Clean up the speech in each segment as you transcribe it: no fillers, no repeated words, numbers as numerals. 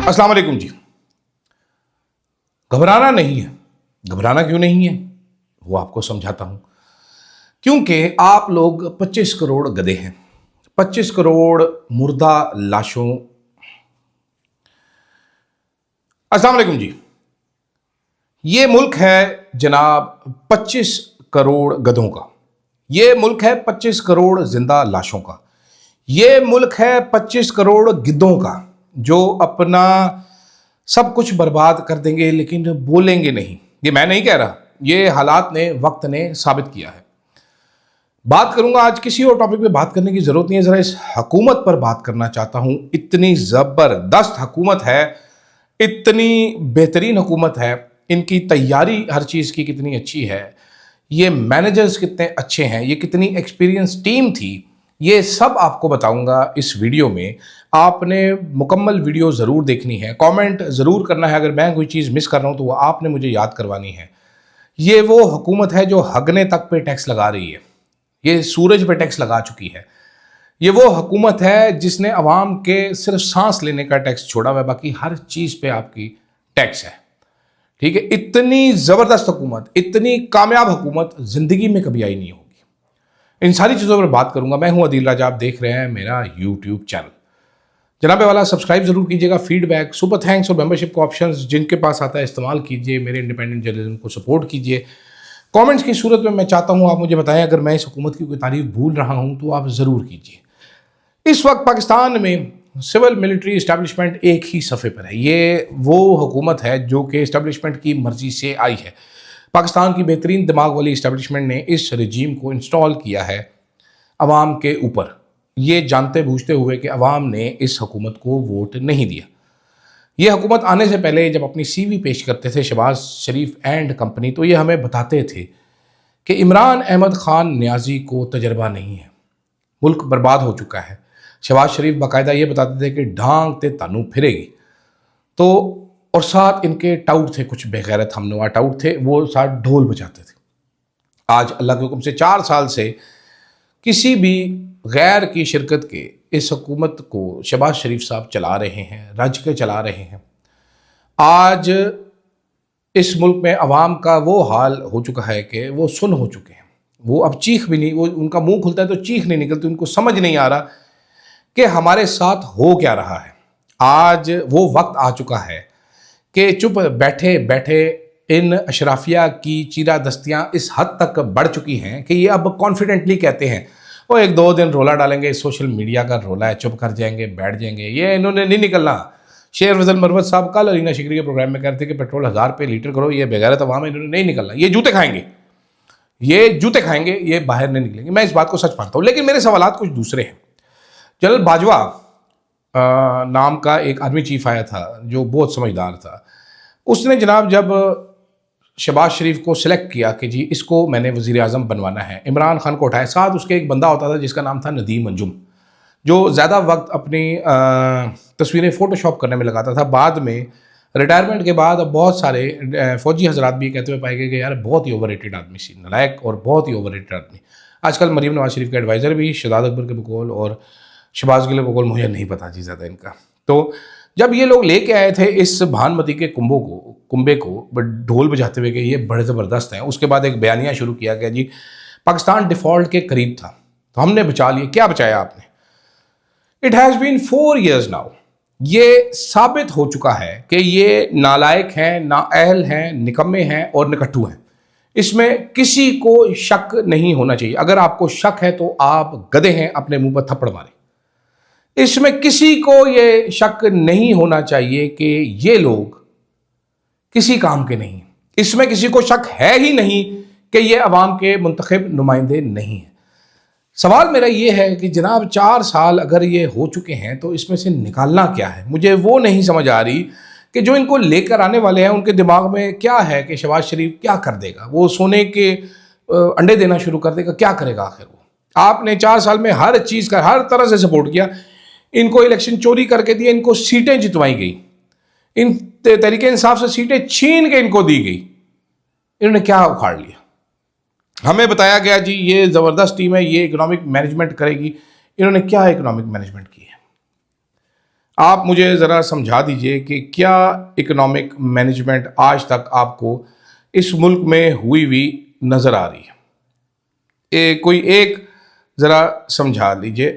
अस्सलाम वालेकुम जी। घबराना नहीं है। घबराना क्यों नहीं है वो आपको समझाता हूं। क्योंकि आप लोग 25 करोड़ गधे हैं, 25 करोड़ मुर्दा लाशों। अस्सलाम वालेकुम जी। ये मुल्क है जनाब 25 करोड़ गधों का। ये मुल्क है 25 करोड़ जिंदा लाशों का। ये मुल्क है 25 करोड़ गिद्धों का जो अपना सब कुछ बर्बाद कर देंगे लेकिन बोलेंगे नहीं। ये मैं नहीं कह रहा, ये हालात ने, वक्त ने साबित किया है। बात करूंगा आज, किसी और टॉपिक पे बात करने की जरूरत नहीं है, जरा इस हुकूमत पर बात करना चाहता हूं। इतनी जबरदस्त हुकूमत है, इतनी बेहतरीन हुकूमत है, इनकी तैयारी हर चीज की कितनी अच्छी है, ये मैनेजर्स कितने अच्छे हैं, ये कितनी एक्सपीरियंस टीम थी, ये सब आपको बताऊंगा इस वीडियो में। आपने मुकम्मल वीडियो ज़रूर देखनी है, कमेंट ज़रूर करना है। अगर मैं कोई चीज़ मिस कर रहा हूं तो वो आपने मुझे याद करवानी है। ये वो हुकूमत है जो हगने तक पे टैक्स लगा रही है, ये सूरज पे टैक्स लगा चुकी है। ये वो हुकूमत है जिसने अवाम के सिर्फ सांस लेने का टैक्स छोड़ा हुआ है, बाकी हर चीज़ पे आपकी टैक्स है। ठीक है, इतनी ज़बरदस्त हुकूमत, इतनी कामयाब हुकूमत ज़िंदगी में कभी आई नहीं होगी। इन सारी चीज़ों पर बात करूंगा। मैं हूं अदील राजा, आप देख रहे हैं मेरा यूट्यूब चैनल। जनाब वाला सब्सक्राइब जरूर कीजिएगा। फीडबैक, सुपर थैंक्स और मेंबरशिप का ऑप्शंस जिनके पास आता है इस्तेमाल कीजिए। मेरे इंडिपेंडेंट जर्नलिज्म को सपोर्ट कीजिए। कमेंट्स की सूरत में मैं चाहता हूं आप मुझे बताएं, अगर मैं इस हुकूमत की कोई तारीफ भूल रहा हूं तो आप ज़रूर कीजिए। इस वक्त पाकिस्तान में सिविल मिलिट्री इस्टेब्लिशमेंट एक ही सफ़े पर है। ये वो हुकूमत है जो कि इस्टेब्लिशमेंट की मर्जी से आई है। पाकिस्तान की बेहतरीन दिमाग वाली इस्टेब्लिशमेंट ने इस रजीम को इंस्टॉल किया है अवाम के ऊपर, ये जानते बूझते हुए कि अवाम ने इस हुकूमत को वोट नहीं दिया। ये हुकूमत आने से पहले जब अपनी सीवी पेश करते थे शहबाज शरीफ एंड कंपनी, तो ये हमें बताते थे कि इमरान अहमद खान न्याजी को तजर्बा नहीं है, मुल्क बर्बाद हो चुका है। शहबाज शरीफ बाकायदा ये बताते थे कि ढांग ते तानू फिरेगी। तो और साथ इनके टाउट थे, कुछ बेगैरत हमनवा टाउट थे, वो साथ ढोल बजाते थे। आज अल्लाह के हुक्म से 4 साल से किसी भी गैर की शिरकत के इस हुकूमत को शहबाज शरीफ साहब चला रहे हैं, रज के चला रहे हैं। आज इस मुल्क में अवाम का वो हाल हो चुका है कि वो सुन हो चुके हैं। वो अब चीख भी नहीं, वो उनका मुंह खुलता है तो चीख नहीं निकलती। उनको समझ नहीं आ रहा कि हमारे साथ हो क्या रहा है। आज वो वक्त आ चुका है कि चुप बैठे बैठे इन अशराफिया की चीरा दस्तियाँ इस हद तक बढ़ चुकी हैं कि ये अब कॉन्फिडेंटली कहते हैं वो 1-2 दिन रोला डालेंगे, सोशल मीडिया का रोला है, चुप कर जाएंगे, बैठ जाएंगे। ये इन्होंने नहीं निकलना। शेर फजल मरवत साहब कल अलीना शिकरी के प्रोग्राम में कहते थे कि पेट्रोल 1000 रुपये लीटर करो, ये बेगैरत अवाम है, इन्होंने नहीं निकलना। ये जूते खाएंगे, ये जूते खाएंगे, ये बाहर नहीं निकलेंगे। मैं इस बात को सच मानता हूँ, लेकिन मेरे सवालात कुछ दूसरे हैं। जनरल बाजवा नाम का एक आर्मी चीफ आया था जो बहुत समझदार था। उसने जनाब जब शहबाज शरीफ को सिलेक्ट किया कि जी इसको मैंने वज़ीर आज़म बनवाना है, इमरान खान को उठाया, साथ उसके एक बंदा होता था जिसका नाम था नदीम अंजुम, जो ज़्यादा वक्त अपनी तस्वीरें फ़ोटोशॉप करने में लगाता था। बाद में रिटायरमेंट के बाद अब बहुत सारे फ़ौजी हजरात भी कहते हुए पाए गए कि यार बहुत ही ओवररेटेड आदमी सी, नालायक और बहुत ही ओवररेटेड आदमी। आजकल मरीम नवाज शरीफ के एडवाइज़र भी शहजाद अकबर के बकौल और शहबाज गिल बकौल, मुझे नहीं पता जी ज़्यादा इनका। तो जब ये लोग लेके आए थे इस भानुमति के कुंबे को ढोल बजाते हुए कि ये बड़े ज़बरदस्त हैं, उसके बाद एक बयानिया शुरू किया गया जी पाकिस्तान डिफ़ॉल्ट के करीब था तो हमने बचा लिया। क्या बचाया आपने? It has been 4 years now. ये साबित हो चुका है कि ये नालायक हैं, नाअहल हैं, निकम्मे हैं और निकट्टू हैं। इसमें किसी को शक नहीं होना चाहिए। अगर आपको शक है तो आप गधे हैं, अपने मुंह पर थप्पड़ मारें। इसमें किसी को ये शक नहीं होना चाहिए कि ये लोग किसी काम के नहीं। इसमें किसी को शक है ही नहीं कि ये अवाम के मुंतखब नुमाइंदे नहीं हैं। सवाल मेरा ये है कि जनाब 4 साल अगर ये हो चुके हैं तो इसमें से निकालना क्या है? मुझे वो नहीं समझ आ रही कि जो इनको लेकर आने वाले हैं उनके दिमाग में क्या है कि शहबाज शरीफ क्या कर देगा। वो सोने के अंडे देना शुरू कर देगा, क्या करेगा आखिर वो? आपने 4 साल में हर चीज़ का हर तरह से सपोर्ट किया, इनको इलेक्शन चोरी करके दिया, इनको सीटें जितवाई गई, इन तरीके इंसाफ से सीटें छीन के इनको दी गई। इन्होंने क्या उखाड़ लिया? हमें बताया गया जी ये ज़बरदस्त टीम है, ये इकोनॉमिक मैनेजमेंट करेगी। इन्होंने क्या इकोनॉमिक मैनेजमेंट की है? आप मुझे ज़रा समझा दीजिए कि क्या इकोनॉमिक मैनेजमेंट आज तक आपको इस मुल्क में हुई हुई नज़र आ रही है? कोई एक ज़रा समझा दीजिए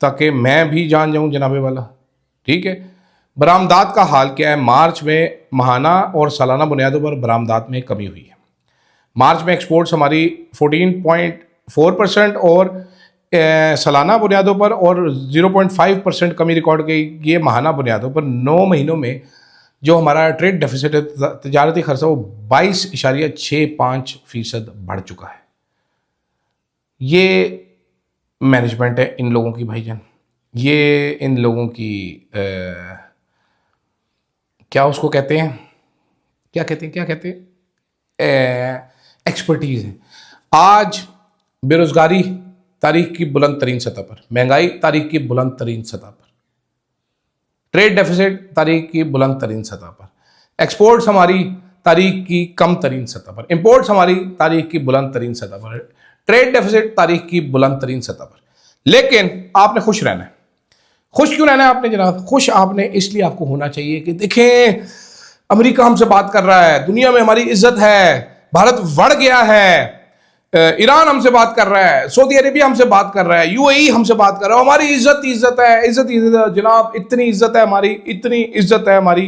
ताकि मैं भी जान जाऊं जनाबे वाला। ठीक है, बरामदात का हाल क्या है? मार्च में माहाना और सालाना बुनियादों पर बरामदात में कमी हुई है। मार्च में एक्सपोर्ट्स हमारी 14.4% और सालाना बुनियादों पर और 0.5% कमी रिकॉर्ड की। ये माहाना बुनियादों पर 9 महीनों में जो हमारा ट्रेड डेफिसिट है, तजारती खर्चा, वो 22.65% बढ़ चुका है। ये मैनेजमेंट है इन लोगों की भाईजान। ये इन लोगों की क्या उसको कहते हैं, क्या कहते हैं, एक्सपर्टीज़ है। आज बेरोज़गारी तारीख की बुलंद तरीन सतह पर, महंगाई तारीख की बुलंद तरीन सतह पर, ट्रेड डेफिसिट तारीख की बुलंद तरीन सतह पर, एक्सपोर्ट्स हमारी तारीख की कम तरीन सतह पर, इंपोर्ट्स हमारी तारीख की बुलंद तरीन सतह पर, ट्रेड डेफिसिट तारीख की बुलंद तरीन सतह पर। लेकिन आपने खुश रहना है। खुश क्यों रहना है आपने जनाब? खुश आपने इसलिए आपको होना चाहिए कि देखें, अमेरिका हमसे बात कर रहा है, दुनिया में हमारी इज्जत है, भारत बढ़ गया है, ईरान हमसे बात कर रहा है, सऊदी अरेबिया हमसे बात कर रहा है, यूएई हमसे बात कर रहा है, हमारी इज्जत इज्जत है, इज्जत है जनाब, इतनी इज्जत है हमारी, इतनी इज्जत है हमारी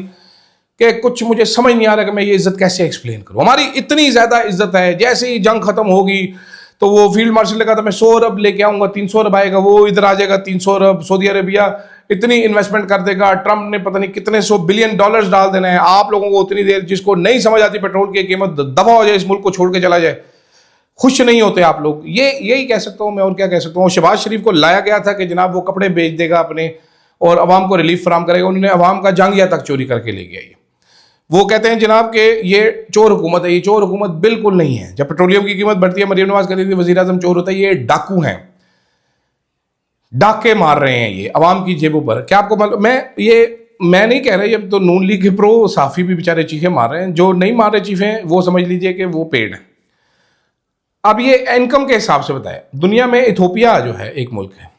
कि कुछ मुझे समझ नहीं आ रहा कि मैं ये इज्जत कैसे एक्सप्लेन करूं। हमारी इतनी ज्यादा इज्जत है, जैसे ही जंग खत्म होगी तो वो फील्ड मार्शल ने कहा था मैं 100 अरब लेके आऊंगा, 300 अरब आएगा, वो इधर आ जाएगा 300 अरब, सऊदी अरेबिया इतनी इन्वेस्टमेंट कर देगा, ट्रंप ने पता नहीं कितने $100 बिलियन डाल देना है। आप लोगों को उतनी देर, जिसको नहीं समझ आती पेट्रोल की कीमत, दफा हो जाए, इस मुल्क को छोड़ के चला जाए। खुश नहीं होते आप लोग। ये यही कह सकता हूं मैं, और क्या कह सकता हूं। शहबाज शरीफ को लाया गया था कि जनाब वो कपड़े बेच देगा अपने और अवाम को रिलीफ फराम करेगा, उन्होंने अवाम का जांगिया तक चोरी करके ले गया। ये वो कहते हैं जनाब कि ये चोर हुकूमत है। ये चोर हुकूमत बिल्कुल नहीं है। जब पेट्रोलियम की कीमत बढ़ती है, मरीम नवाज कहती थी वजीर आजम चोर होता है, ये डाकू हैं, डाके मार रहे हैं ये अवाम की जेबों पर। क्या आपको मालूम? मैं नहीं कह रहा, ये तो नून लीग के प्रो साफी भी बेचारे चीखें मार रहे हैं। जो नहीं मार रहे चीखें वो समझ लीजिए कि वो पेड़ है। अब ये इनकम के हिसाब से बताया, दुनिया में इथोपिया जो है एक मुल्क है,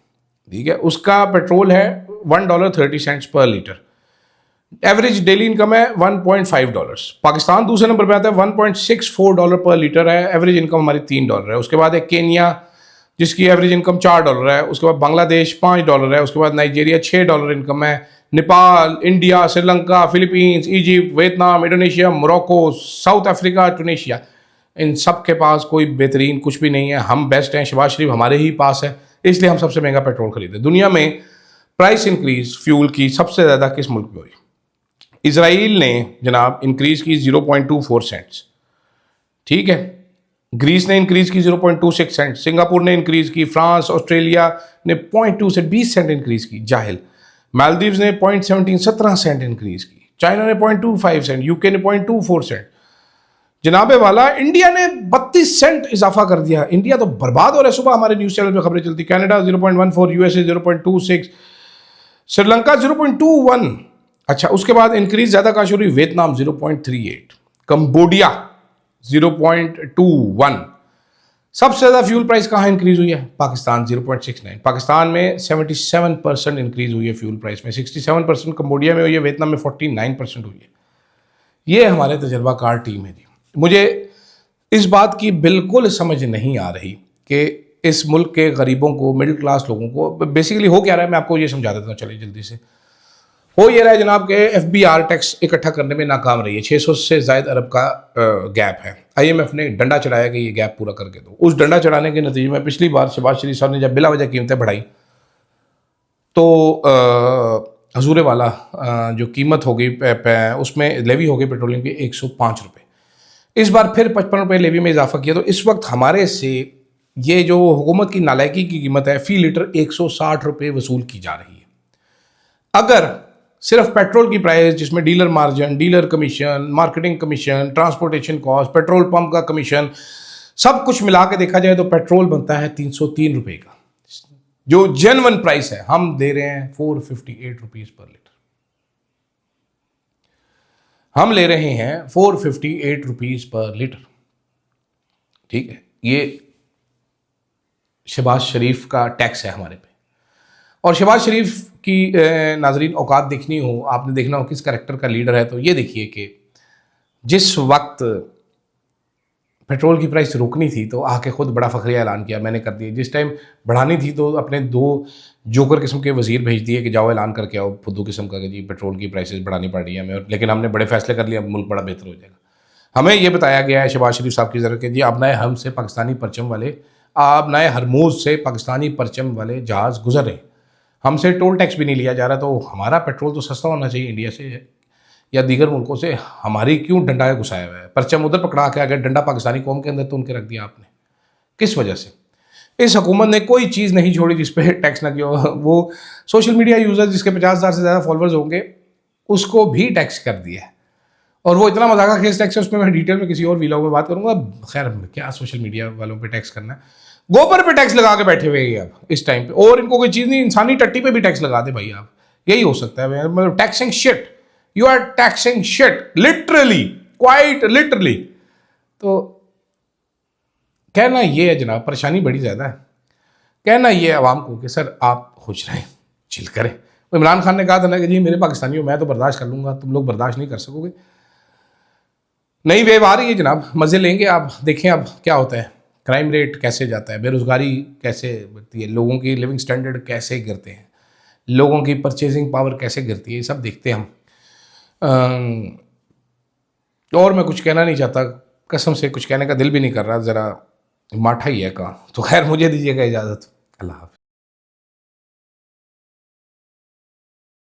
ठीक है, उसका पेट्रोल है $1.30 पर लीटर, एवरेज डेली इनकम है $1.5। पाकिस्तान दूसरे नंबर पे आता है, $1.64 पर लीटर है, एवरेज इनकम हमारी $3 है। उसके बाद है केनिया जिसकी एवरेज इनकम $4 है। उसके बाद बांग्लादेश $5 है। उसके बाद नाइजीरिया $6 इनकम है। Nepal, India, Sri Lanka, Philippines, Egypt, Vietnam, Indonesia, Morocco, South Africa, Tunisia, इन सब के पास कोई बेहतरीन कुछ भी नहीं है। हम बेस्ट हैं, शहबाज शरीफ हमारे ही पास है, इसलिए हम सबसे महंगा पेट्रोल खरीदते। दुनिया में प्राइस इंक्रीज फ्यूल की सबसे ज़्यादा किस मुल्क में हुई? इसराइल ने जनाब इंक्रीज की 0.24 सेंट्स, ठीक है। ग्रीस ने इंक्रीज की 0.26 सेंट, सिंगापुर ने इंक्रीज की, फ्रांस, ऑस्ट्रेलिया ने 0.2 से 20 सेंट इंक्रीज की, जाहिल। मालदीव्स ने 17 सेंट इंक्रीज की, चाइना ने 0.25 सेंट, यूके ने 0.24 सेंट। जनाबे वाला इंडिया ने 32 सेंट इजाफा कर दिया। इंडिया तो बर्बाद हो रहा है। सुबह हमारे न्यूज़ चैनल पे खबरें चलती, कनाडा 0.14, यूएसए 0.26, श्रीलंका 0.21। अच्छा, उसके बाद इंक्रीज ज़्यादा कहाँ शुरू हुई? Vietnam 0.38, Cambodia 0.21। सबसे ज़्यादा फ्यूल प्राइस कहाँ इंक्रीज हुई है? पाकिस्तान 0.69। पाकिस्तान में 77% इंक्रीज हुई है फ्यूल प्राइस में, 67% कंबोडिया में हुई है, वियतनाम में 49% हुई है। ये हमारे तजर्बाकार टीम है जी। मुझे इस बात की बिल्कुल समझ नहीं आ रही कि इस मुल्क के गरीबों को, मिडिल क्लास लोगों को बेसिकली हो क्या रहा है। मैं आपको ये समझा देता हूँ, चलिए जल्दी से। हो ये रहा है जनाब के FBR टैक्स इकट्ठा करने में नाकाम रही है। 600 से ज़ायद अरब का गैप है। IMF ने डंडा चढ़ाया कि ये गैप पूरा करके दो। उस डंडा चढ़ाने के नतीजे में पिछली बार शहबाज शरीफ साहब ने जब बिला वजह कीमतें बढ़ाई तो हजूरे वाला जो कीमत हो गई उसमें लेवी हो गई पेट्रोलियम की 105 रुपये। इस बार फिर 55 रुपये लेवी में इजाफा किया। तो इस वक्त हमारे से ये जो हुकूमत की नालायकी की कीमत है, फी लीटर 160 रुपये वसूल की जा रही है। अगर सिर्फ पेट्रोल की प्राइस, जिसमें dealer margin, dealer commission, marketing commission, transportation cost, petrol pump का कमीशन, सब कुछ मिला के देखा जाए तो पेट्रोल बनता है 303 रुपये का। जो जेन्युइन प्राइस है हम दे रहे हैं 458 रुपीज पर लीटर। हम ले रहे हैं 458 रुपीज पर लीटर, ठीक है। ये शहबाज शरीफ का टैक्स है हमारे पे। और शहबाज शरीफ की नाजरीन औकात देखनी हो, आपने देखना हो किस कैरेक्टर का लीडर है, तो ये देखिए कि जिस वक्त पेट्रोल की प्राइस रोकनी थी तो आके खुद बड़ा फखरिया ऐलान किया मैंने कर दिया, जिस टाइम बढ़ानी थी तो अपने 2 जोकर किस्म के वजीर भेज दिए कि जाओ ऐलान करके आओ फुद्दू किस्म का कि जी पेट्रोल की प्राइसेस बढ़ानी पड़ रही है हमें, लेकिन हमने बड़े फैसले कर लिए, अब मुल्क बड़ा बेहतर हो जाएगा। हमें ये बताया गया है शहबाज शरीफ साहब की ज़रूरत कि जी आप नए हम से पाकिस्तानी परचम वाले, आप नए हरमूज से पाकिस्तानी परचम वाले जहाज़ गुजर रहे हैं, हमसे टोल टैक्स भी नहीं लिया जा रहा, तो हमारा पेट्रोल तो सस्ता होना चाहिए इंडिया से या दीगर मुल्कों से, हमारी क्यों डंडा घुसाया हुआ है, परचम उधर पकड़ा के अगर डंडा पाकिस्तानी कौम के अंदर तो उनके रख दिया आपने, किस वजह से? इस हुकूमत ने कोई चीज़ नहीं छोड़ी जिस पे टैक्स ना किया हो। वो सोशल मीडिया यूज़र जिसके 50,000 से ज़्यादा फॉलोअर्स होंगे उसको भी टैक्स कर दिया है, और वो इतना मजाका खेस टैक्स है, उसमें मैं डिटेल में किसी और वीलॉग में बात करूंगा। खैर क्या सोशल मीडिया वालों पे टैक्स करना है, गोबर पे टैक्स लगा के बैठे हुए हैं अब इस टाइम पे, और इनको कोई चीज़ नहीं, इंसानी टट्टी पे भी टैक्स लगा दे भाई आप, यही हो सकता है, मतलब taxing shit, you are taxing shit literally, quite literally. तो कहना ये है जनाब, परेशानी बड़ी ज़्यादा है, कहना ये है आवाम को कि सर आप खुश रहें, चिल करें। इमरान खान ने कहा था ना कि जी मेरे पाकिस्तानियों मैं तो बर्दाश्त कर लूँगा, तुम लोग बर्दाश्त नहीं कर सकोगे। नई वेव आ रही है जनाब, मज़े लेंगे, आप देखें अब क्या होता है, क्राइम रेट कैसे जाता है, बेरोज़गारी कैसे बढ़ती है, लोगों की लिविंग स्टैंडर्ड कैसे गिरते हैं, लोगों की परचेजिंग पावर कैसे गिरती है, ये सब देखते हैं हम। और मैं कुछ कहना नहीं चाहता, कसम से कुछ कहने का दिल भी नहीं कर रहा, ज़रा माठा ही है काम। तो खैर मुझे दीजिएगा इजाज़त, अल्लाह हाफ़िज़।